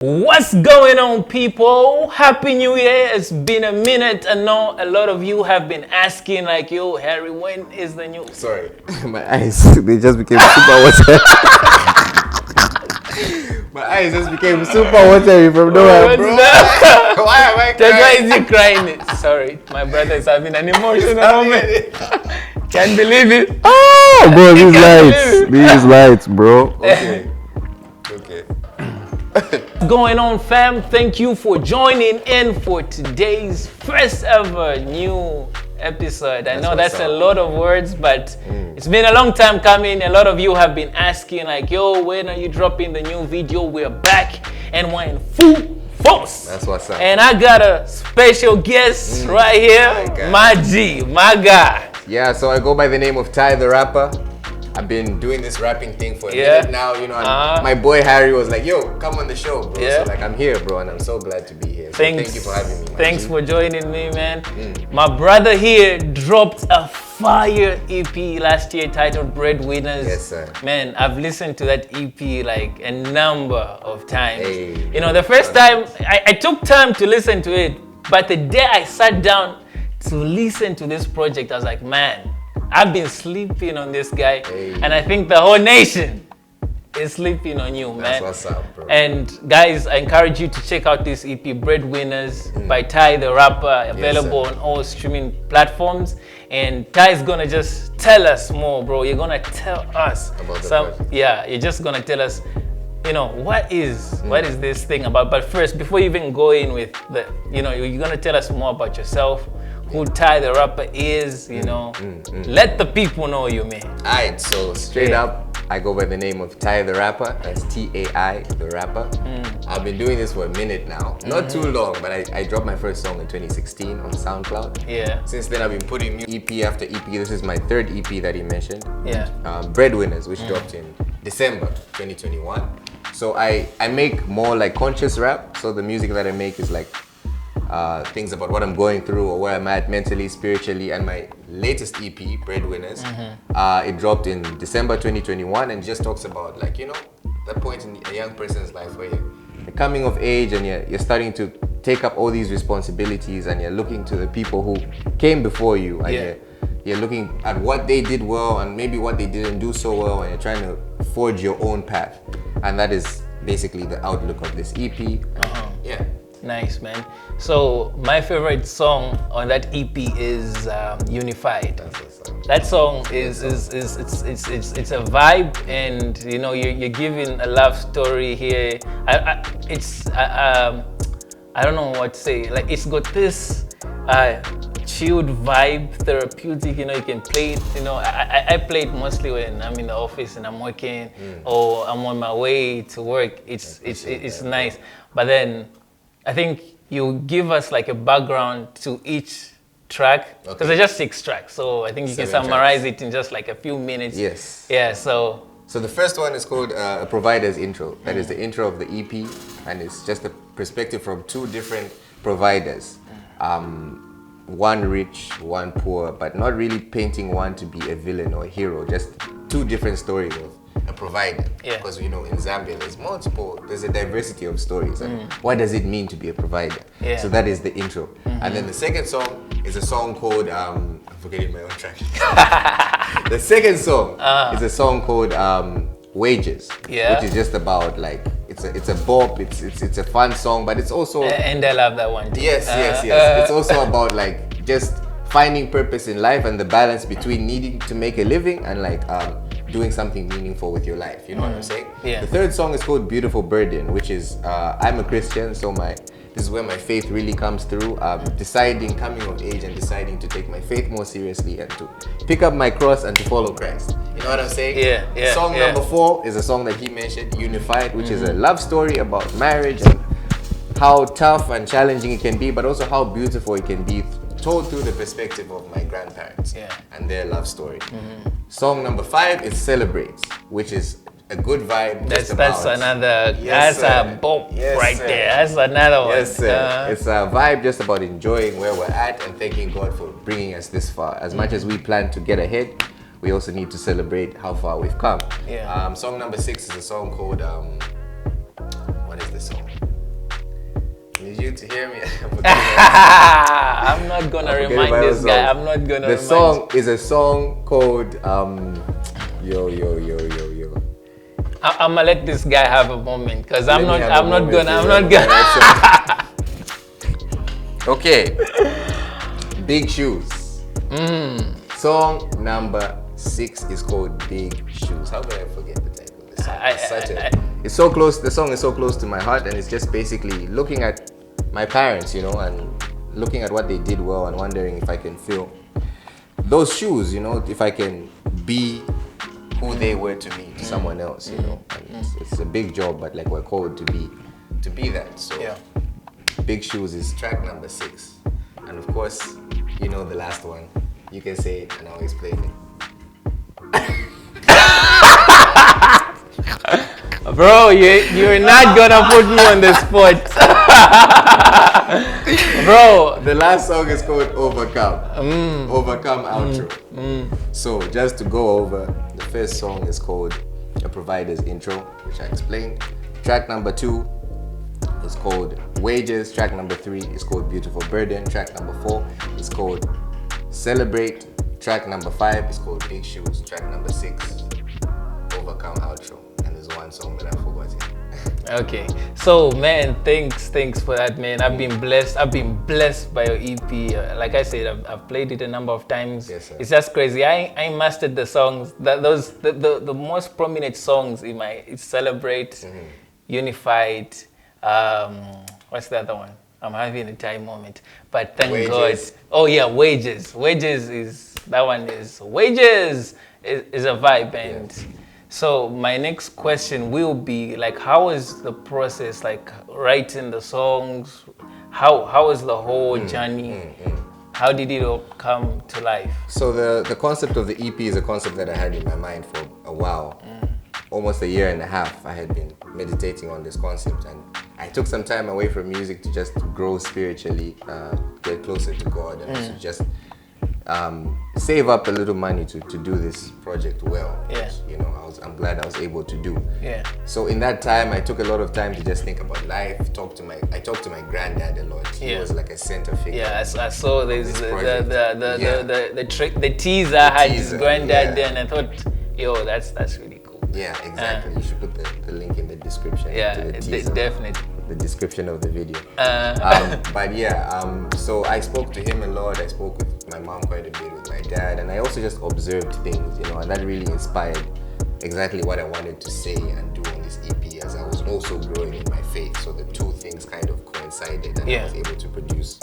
What's going on, people? Happy New Year. It's been a minute. I know a lot of you have been asking like, yo, Harry, when is the new... Sorry, my eyes, they just became super watery. My eyes just became super watery from nowhere, bro. Why am I crying? That's why is he crying? Sorry, my brother is having an emotional moment. Can't believe it. Oh, bro, these lights, bro. Okay. Going on, fam? Thank you for joining in for today's first ever new episode. I know that's a lot of words, but it's been a long time coming. A lot of you have been asking like, yo, when are you dropping the new video? We're back and we're in full force. That's what's up. And I got a special guest right here, my G, my guy. Yeah, so I go by the name of Tai The Rapper. I've been doing this rapping thing for a minute now, you know, and my boy Harry was like, yo, come on the show, bro. So like, I'm here, bro, and I'm so glad to be here. So thank you for having me, man. Thanks for joining me, man. My brother here dropped a fire EP last year titled Breadwinners. Yes, sir. Man, I've listened to that EP like a number of times. Hey, you know, the first time, I took time to listen to it, but the day I sat down to listen to this project, I was like, man, I've been sleeping on this guy, and I think the whole nation is sleeping on you, man. That's what's up, bro. And guys, I encourage you to check out this EP, Breadwinners, by Tai The Rapper, available on all streaming platforms. And Ty's gonna just tell us more, bro. You're gonna tell us about the project. Yeah, you're just gonna tell us, you know, what is this thing about. But first, before you even go in with the, you know, you're gonna tell us more about yourself, who Tai The Rapper is, you know. Let the people know you, man. Alright, so straight up, I go by the name of Tai The Rapper. That's T-A-I, The Rapper. I've been doing this for a minute now. Not too long, but I dropped my first song in 2016 on SoundCloud. Yeah. Since then, I've been putting new EP after EP. This is my third EP that he mentioned. Yeah. Breadwinners, which dropped in December 2021. So I make more like conscious rap. So the music that I make is like things about what I'm going through or where I'm at mentally, spiritually, and my latest EP, Breadwinners, it dropped in December 2021 and just talks about like, you know, that point in a young person's life where you're coming of age and you're starting to take up all these responsibilities and you're looking to the people who came before you and you're looking at what they did well and maybe what they didn't do so well, and you're trying to forge your own path. And that is basically the outlook of this EP. Yeah. Nice, man. So my favorite song on that EP is Unified. That song is it's a vibe, and you know you're giving a love story here. I don't know what to say. Like, it's got this chilled vibe, therapeutic. You know, you can play it. You know, I play it mostly when I'm in the office and I'm working or I'm on my way to work. It's nice, but then I think you give us like a background to each track, because there's just 6 tracks. So I think you can summarize it in just like a few minutes. Yes. Yeah, so the first one is called A Provider's Intro. That is the intro of the EP, and it's just a perspective from 2 different providers. One rich, one poor, but not really painting one to be a villain or a hero, just 2 different stories of a provider. Because, you know, in Zambia there's a diversity of stories, and what does it mean to be a provider? So that is the intro. And then the second song is a song called I'm forgetting my own track. The second song is a song called Wages, which is just about like it's a bop, it's a fun song, but it's also, and I love that one too. Yes. It's also about like just finding purpose in life and the balance between needing to make a living and like doing something meaningful with your life. You know what I'm saying? The third song is called Beautiful Burden, which is I'm a Christian, so this is where my faith really comes through. Coming of age and deciding to take my faith more seriously and to pick up my cross and to follow Christ. You know what I'm saying? Song number 4 is a song that he mentioned, Unified, which is a love story about marriage and how tough and challenging it can be, but also how beautiful it can be, told through the perspective of my grandparents and their love story. Song number 5 is Celebrates, which is a good vibe. That's another, that's a bop right there. That's another one. Yes, sir. It's a vibe just about enjoying where we're at and thanking God for bringing us this far. As much as we plan to get ahead, we also need to celebrate how far we've come. Song number 6 is a song called, what is this song? you to hear me. I'm not gonna remind this guy. I'm not gonna. The song is a song called Yo Yo Yo Yo Yo. I'm gonna let this guy have a moment because I'm not gonna. Okay. Big Shoes. Song number 6 is called Big Shoes. How could I forget the title of this song? It's so close. The song is so close to my heart, and it's just basically looking at my parents, you know, and looking at what they did well, and wondering if I can fill those shoes, you know, if I can be who they were to me, to someone else, you know. And it's a big job, but like we're called to be that. So yeah. Big Shoes is track number 6, and of course, you know the last one. You can say it, and I'll explain it. Bro, you're not gonna put me on the spot. Bro, the last song is called Overcome. Overcome outro. So just to go over, the first song is called A Provider's Intro, which I explained. Track number 2 is called Wages. Track number 3 is called Beautiful Burden. Track number 4 is called Celebrate. Track number 5 is called Big Shoes. Track number 6, Overcome outro. And there's one song that I forgot. Okay, so man, thanks for that, man. I've been blessed by your EP. Like I said, I've played it a number of times. Yes, sir. It's just crazy. I mastered the songs. The most prominent songs in it's Celebrate, Unified. What's the other one? I'm having a time moment, but thank Wages. God. Oh yeah, Wages. Wages is a vibe, and so my next question will be like, how is the process, like writing the songs? How is the whole journey? How did it all come to life? So the concept of the EP is a concept that I had in my mind for a while. Almost a year and a half, I had been meditating on this concept, and I took some time away from music to just grow spiritually, get closer to God, and also just save up a little money to do this project well. Yeah. Which, you know, I'm glad I was able to do. Yeah. So in that time, I took a lot of time to just think about life. I talked to my granddad a lot. He was like a center figure. Yeah, I saw there's the teaser had his granddad there, and I thought, yo, that's really cool. Yeah, exactly. You should put the link in the description. Yeah, to the teaser, definitely. the description of the video. But yeah, so I spoke to him a lot. I spoke with my mom quite a bit, with my dad, and I also just observed things, you know, and that really inspired exactly what I wanted to say and do on this EP, as I was also growing in my faith. So the two things kind of coincided, and I was able to produce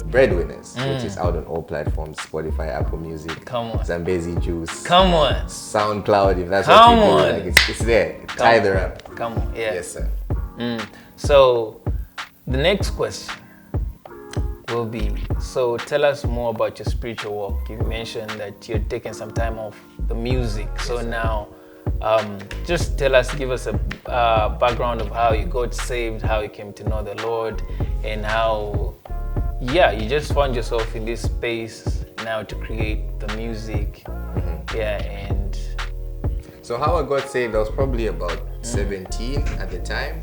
Breadwinners, which is out on all platforms: Spotify, Apple Music, Zambezi Juice, SoundCloud, if that's what you do. Like it's there. Tai The Rapper. Come on, yeah. Yes, sir. So the next question will be, so tell us more about your spiritual walk. You mentioned that you're taking some time off the music. So now, just give us a background of how you got saved, how you came to know the Lord, and how, you just found yourself in this space now to create the music. And so how I got saved, I was probably about 17 at the time.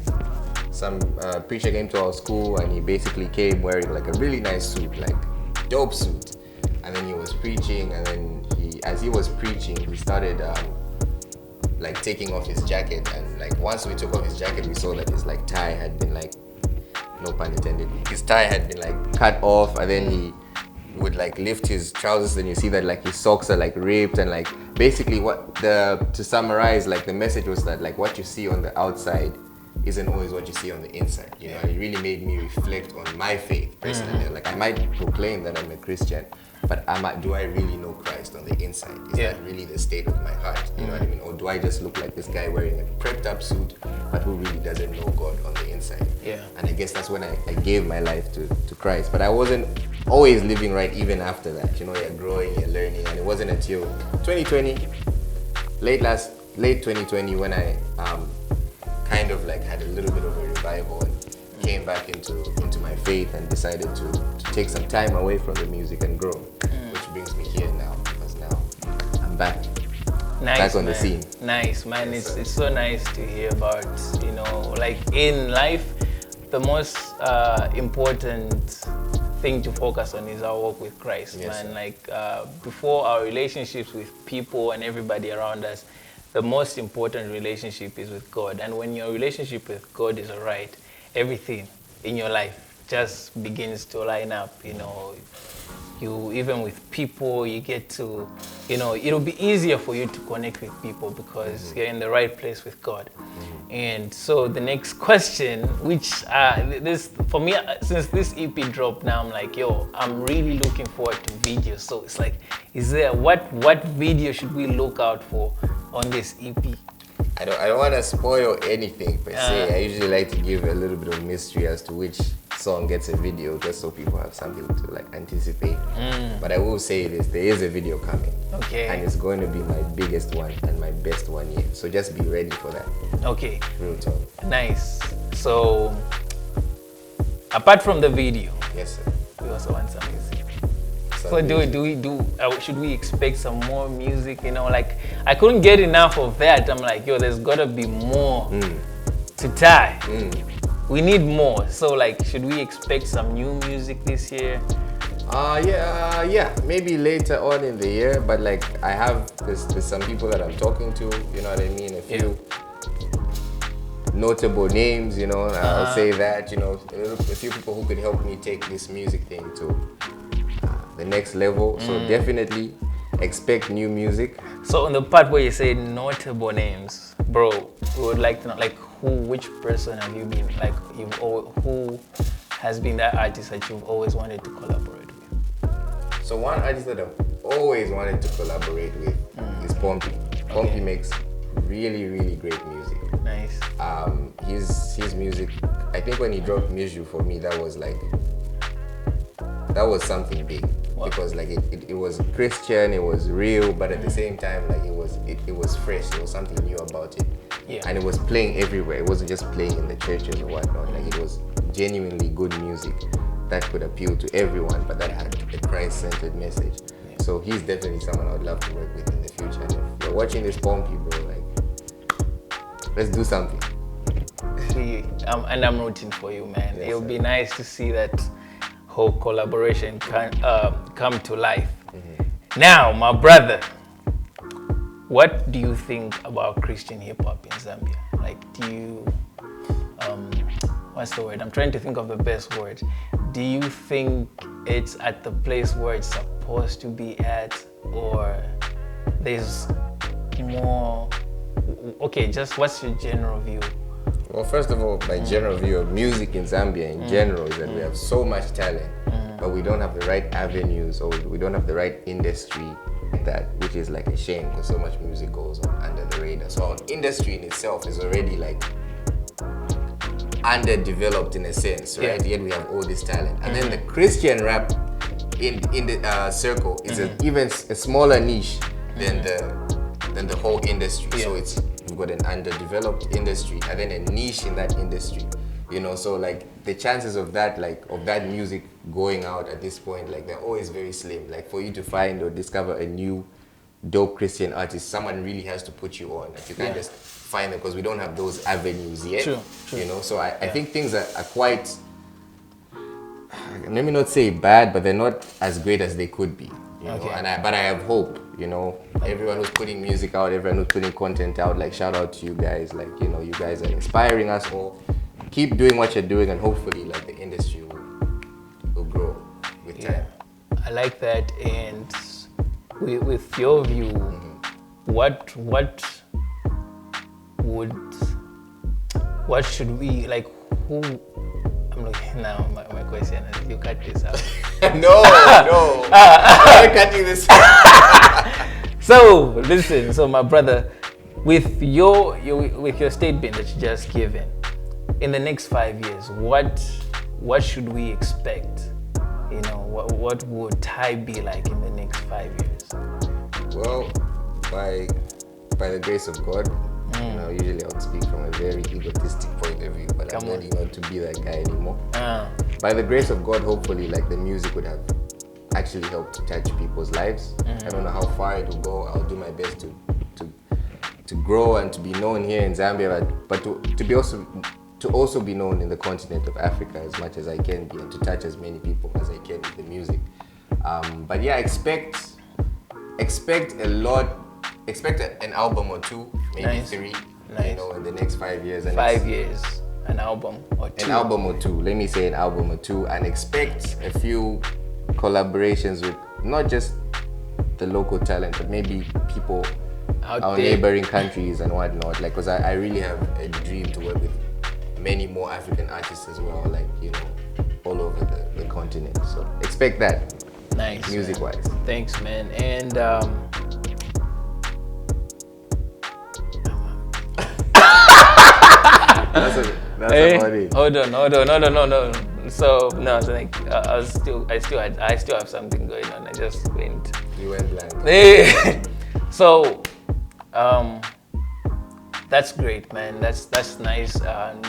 Some preacher came to our school, and he basically came wearing like a really nice suit, like dope suit. And then he was preaching, and then as he was preaching, he started like taking off his jacket. And like once we took off his jacket, we saw that his like tie had been like, no pun intended, his tie had been like cut off, and then he would like lift his trousers, and you see that like his socks are like ripped, and like basically to summarize, like the message was that like what you see on the outside isn't always what you see on the inside. You know, it really made me reflect on my faith personally. Like I might proclaim that I'm a Christian, but do I really know Christ on the inside? Is that really the state of my heart? You know what I mean? Or do I just look like this guy wearing a prepped up suit, but who really doesn't know God on the inside? Yeah. And I guess that's when I gave my life to Christ. But I wasn't always living right even after that. You know, you're growing, you're learning, and it wasn't until 2020, late 2020, when I kind of like had a little bit of a revival and came back into my faith and decided to take some time away from the music and grow, which brings me here now, because now I'm back on the scene. Nice, man. Yes, it's so nice to hear about, you know, like in life, the most important thing to focus on is our walk with Christ, Yes, man. sir. Like before our relationships with people and everybody around us, the most important relationship is with God. And when your relationship with God is alright, everything in your life just begins to line up. You know, you even with people, you get to, you know, it'll be easier for you to connect with people because you're in the right place with God. And so the next question, which this for me, since this EP dropped now, I'm like, yo, I'm really looking forward to videos. So it's like, is there what video should we look out for on this EP? I don't want to spoil anything per se. I usually like to give a little bit of mystery as to which song gets a video, just so people have something to like anticipate. But I will say this: there is a video coming, Okay. and it's going to be my biggest one and my best one yet. So just be ready for that. Okay. Real talk. Nice. So apart from the video, Yes, sir. we also want some music. Some So should we expect some more music? You know, like I couldn't get enough of that. I'm like, yo, there's gotta be more to tie. We need more. So like, should we expect some new music this year? Yeah, maybe later on in the year, but like I have, there's some people that I'm talking to, you know what I mean, a few notable names, you know, I'll say that, you know, a few people who could help me take this music thing to the next level. So definitely expect new music. So on the part where you say notable names, bro, we would like to know, like, which person have you been, like, who has been that artist that you've always wanted to collaborate with? So one artist that I've always wanted to collaborate with is Pompey. Pompey makes really, really great music. Nice. His music, I think when he dropped Miju for me, that was something big. Wow. Because like it was Christian, it was real, but at the same time, like it was fresh. There was something new about it. Yeah. And it was playing everywhere. It wasn't just playing in the churches or whatnot. Like it was genuinely good music that could appeal to everyone, but that had a Christ-centered message. Yeah. So he's definitely someone I would love to work with in the future. And if you're watching this Pompey, bro, like, let's do something. And I'm rooting for you, man. Yes, It'll sir. be nice to see that whole collaboration come to life. Now, my brother, what do you think about Christian hip hop in Zambia? Like, do you, what's the word? I'm trying to think of the best word. Do you think it's at the place where it's supposed to be at, or there's more? Okay, just what's your general view? Well, first of all, my general view of music in Zambia in general is that we have so much talent, but we don't have the right avenues, or we don't have the right industry that, which is like a shame because so much music goes on under the radar. So our industry in itself is already like underdeveloped in a sense, right? Yet we have all this talent. And then the Christian rap in the circle is even a smaller niche than the whole industry. So we've got an underdeveloped industry and then a niche in that industry. You know, so like the chances of that, like of that music going out at this point, like they're always very slim. Like for you to find or discover a new dope Christian artist, someone really has to put you on. Like you can't just find them because we don't have those avenues yet. True. You know, so I think things are quite, let me not say bad, but they're not as great as they could be. You know? But I have hope, you know. Everyone who's putting music out, everyone who's putting content out, like shout out to you guys. Like, you know, you guys are inspiring us all. Keep doing what you're doing and hopefully like the industry will grow with time. I like that. And with your view, what should we, like, who, I'm looking now, my question is, you cut this out. No, I'm cutting this out. So listen, so my brother, with your statement that you just given, in the next 5 years, what should we expect? You know, what would Tai be like in the next 5 years? Well, by the grace of God, you know, usually I would speak from a very egotistic point of view, but I'm really not to be that guy anymore. By the grace of God, hopefully, like the music would have actually helped to touch people's lives. I don't know how far it will go. I'll do my best to grow and to be known here in Zambia, but to be also to also be known in the continent of Africa as much as I can be, and to touch as many people as I can with the music. But yeah, expect a lot. Expect an album or two, maybe three. You know, in the next 5 years. And 5 years, an album or two. An album or two. Let me say an album or two, and expect a few collaborations with not just the local talent, but maybe people our neighboring countries and whatnot. Like, because I really have a dream to work with many more African artists as well. Like, you know, all over the continent. So expect that. Nice. Music-wise. Thanks, man. And that's about it. Hold on. No. So no, it's like I still have something going on. I just went. You went blank. Hey. So, that's great, man. That's nice.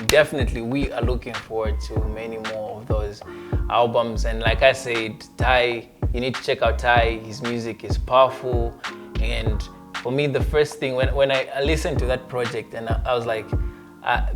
Definitely, we are looking forward to many more of those albums. And like I said, Tai, you need to check out Tai. His music is powerful. And for me, the first thing when I listened to that project, and I was like,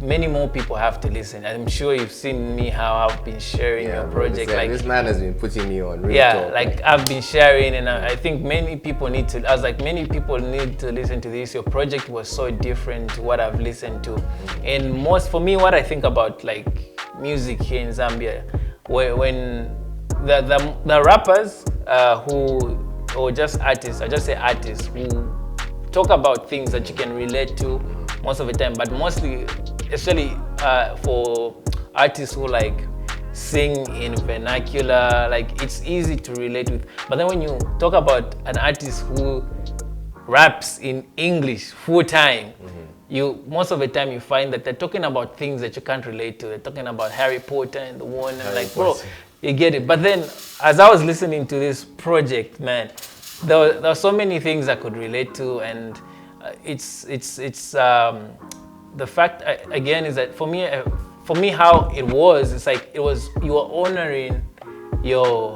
many more people have to listen. I'm sure you've seen me how I've been sharing your project. Like, this man has been putting me on. Real talk, like I've been sharing, and I think many people need to. I was like, many people need to listen to this. Your project was so different to what I've listened to, and for me, what I think about like music here in Zambia, when the rappers or just artists, I just say artists who talk about things that you can relate to most of the time, but mostly, especially for artists who like sing in vernacular, like it's easy to relate with. But then when you talk about an artist who raps in English full time, most of the time you find that they're talking about things that you can't relate to. They're talking about Harry Potter and the one, and like, bro, you get it. But then as I was listening to this project, man, there were so many things I could relate to, and it's the fact again is that for me how it was, it's like you were honoring your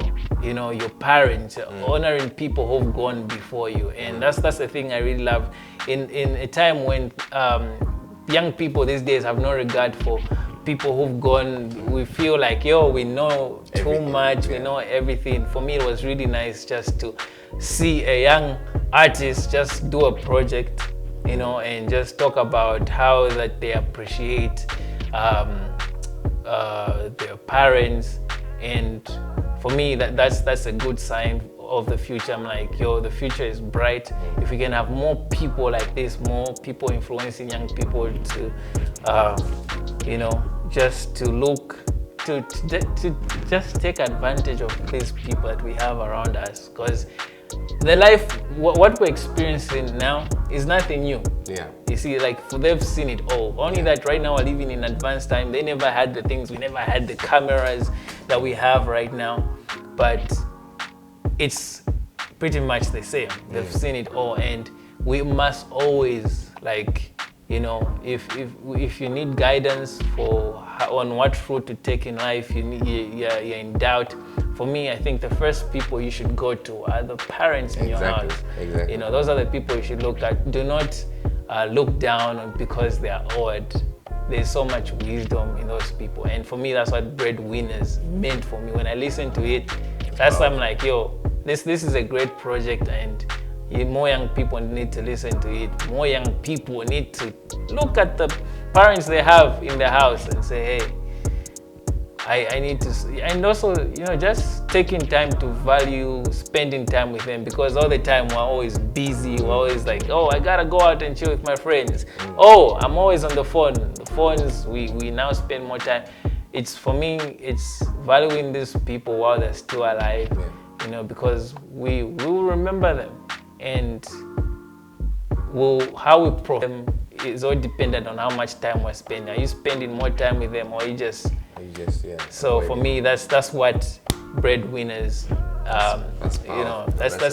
parents, honoring people who've gone before you, and that's the thing I really love in a time when young people these days have no regard for people who've gone. We feel like, we know too much, we know everything. For me, it was really nice just to see a young artist just do a project, and just talk about how that they appreciate their parents. And for me, that's a good sign of the future. I'm like, the future is bright. If we can have more people like this, more people influencing young people to, just to look, to just take advantage of these people that we have around us. Because the life, what we're experiencing now is nothing new. Yeah. You see, like, they've seen it all. Only that right now we're living in advanced time. They never had the things, we never had the cameras that we have right now. But it's pretty much the same. They've seen it all, and we must always, like, if you need guidance on what route to take in life, you're in doubt. For me, I think the first people you should go to are the parents in your house. Exactly. Those are the people you should look at. Do not look down because they are old. There's so much wisdom in those people, and for me, that's what Breadwinners meant for me. When I listen to it, that's why I'm like, this is a great project, and more young people need to listen to it. More young people need to look at the parents they have in their house and say, hey, I need to, and also, just taking time to value spending time with them, because all the time we're always busy. We're always like, I gotta go out and chill with my friends. I'm always on the phone. The phones, we now spend more time. For me, it's valuing these people while they're still alive, because we will remember them. And how we profit them is all dependent on how much time we're spending. Are you spending more time with them, or you just So for me, that's what Breadwinners. That's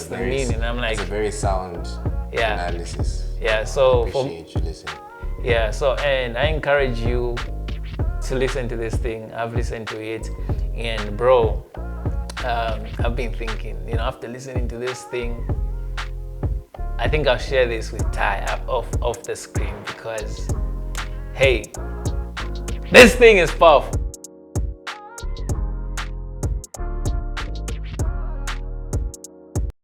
the meaning. I'm like, it's a very sound analysis. Yeah. So appreciate you listening. Yeah. So, and I encourage you to listen to this thing. I've listened to it, and bro, I've been thinking. After listening to this thing, I think I'll share this with Tai off the screen, because, hey, This thing is powerful.